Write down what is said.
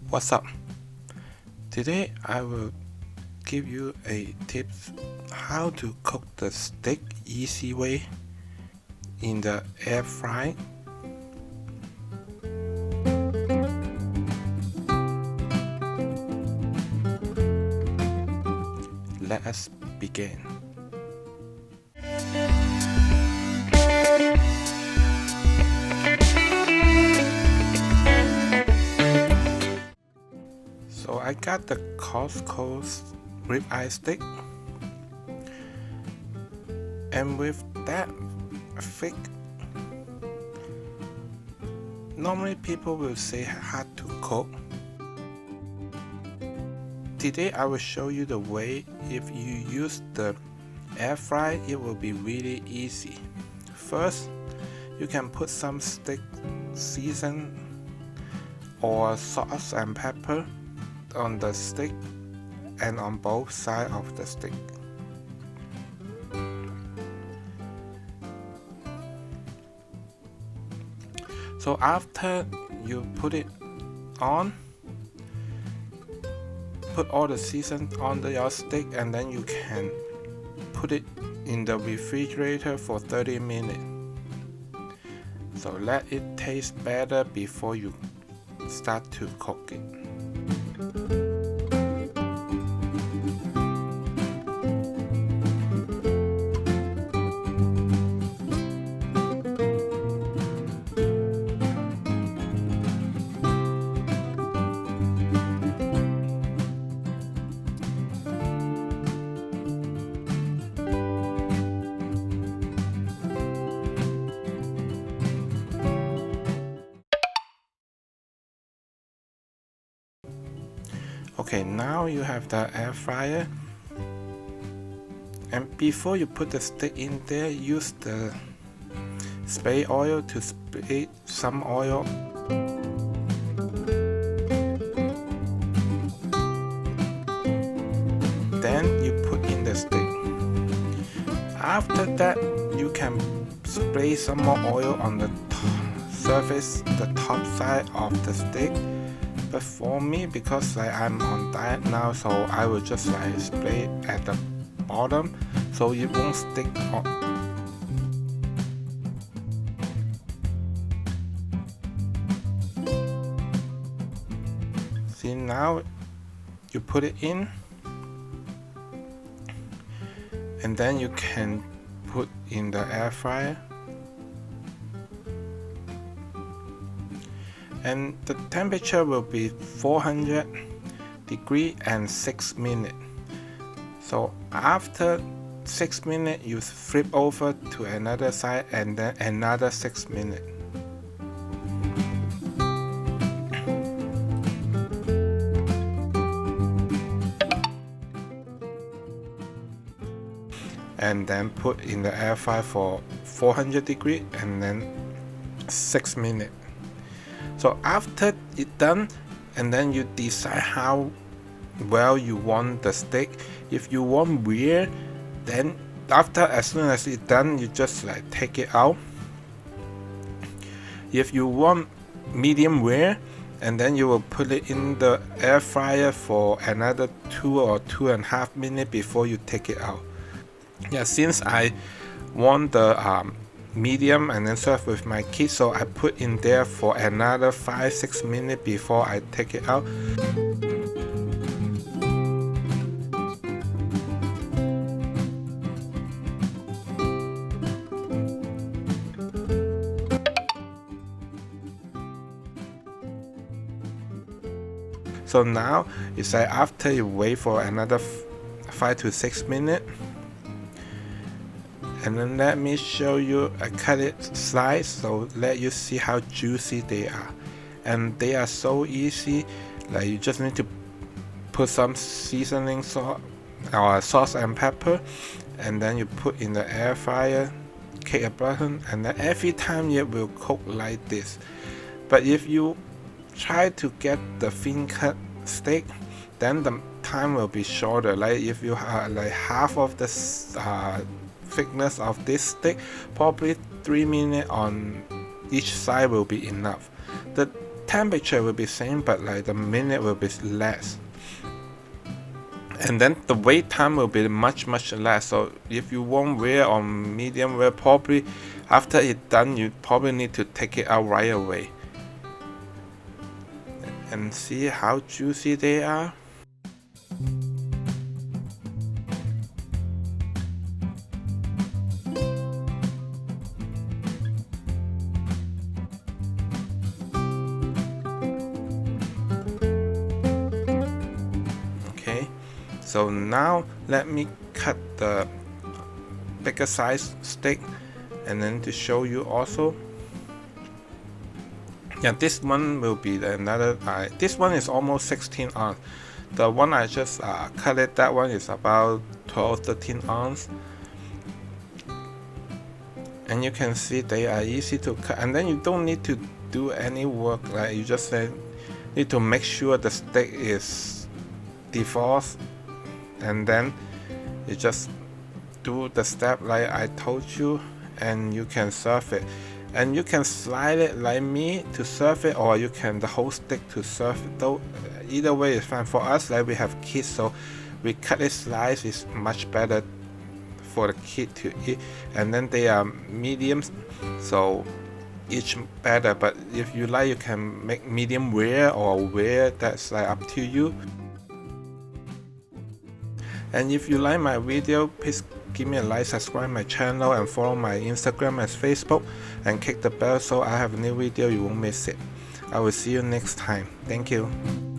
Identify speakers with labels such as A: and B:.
A: What's up? Today I will give you a tips how to cook the steak easy way in the air fry. Let us begin. So I got the Costco Ribeye Steak, and with that thick, normally people will say hard to cook. Today I will show you the way. If you use the air fry, it will be really easy. First, you can put some steak season or sauce and pepper on the steak and on both sides of the steak. So after you put it on, put all the season on your steak, and then you can put it in the refrigerator for 30 minutes. So let it taste better before you start to cook it. Okay, now you have the air fryer, and before you put the steak in there, use the spray oil to spray some oil. Then you put in the steak. After that, you can spray some more oil on the surface, the top side of the steak. But for me, because I'm on diet now, so I will just spray at the bottom so it won't stick on. See, now you put it in, and then you can put in the air fryer. And the temperature will be 400 degrees and 6 minutes. So after 6 minutes, you flip over to another side, and then another 6 minutes. And then put in the air fryer for 400 degrees and then 6 minutes. So after it's done, and then you decide how well you want the steak. If you want rare, then as soon as it's done, you just take it out. If you want medium rare, and then you will put it in the air fryer for another 2 or 2.5 minutes before you take it out. Yeah, since I want the medium and then serve with my kids, so I put in there for another 5-6 minutes before I take it out. So now it's after you wait for another 5 to 6 minutes. And then let me show you, I cut it slice, so let you see how juicy they are. And they are so easy, you just need to put some seasoning sauce or sauce and pepper, and then you put in the air fryer, click a button, and then every time it will cook like this. But if you try to get the thin cut steak, then the time will be shorter. If you have half of the thickness of this steak, probably 3 minutes on each side will be enough. The temperature will be same, but like the minute will be less, and then the wait time will be much less. So if you want rare or medium rare, probably after it's done you probably need to take it out right away. And see how juicy they are. Okay, so now let me cut the bigger size steak, and then to show you also. Yeah, this one will be another. This one is almost 16 ounce. The one I just cut it, that one is about 12-13 ounce. And you can see they are easy to cut, and then you don't need to do any work. Like you just need to make sure the steak is defrosted, and then you just do the step like I told you, and you can serve it. And you can slide it like me to serve it, or you can the whole steak to serve it. Though either way is fine. For us, like we have kids, so we cut it slice is much better for the kid to eat. And then they are mediums, so each better. But if you like, you can make medium rare or rare. That's like up to you. And if you like my video, please give me a like, subscribe my channel, and follow my Instagram and Facebook, and click the bell so I have a new video you won't miss it. I will see you next time. Thank you.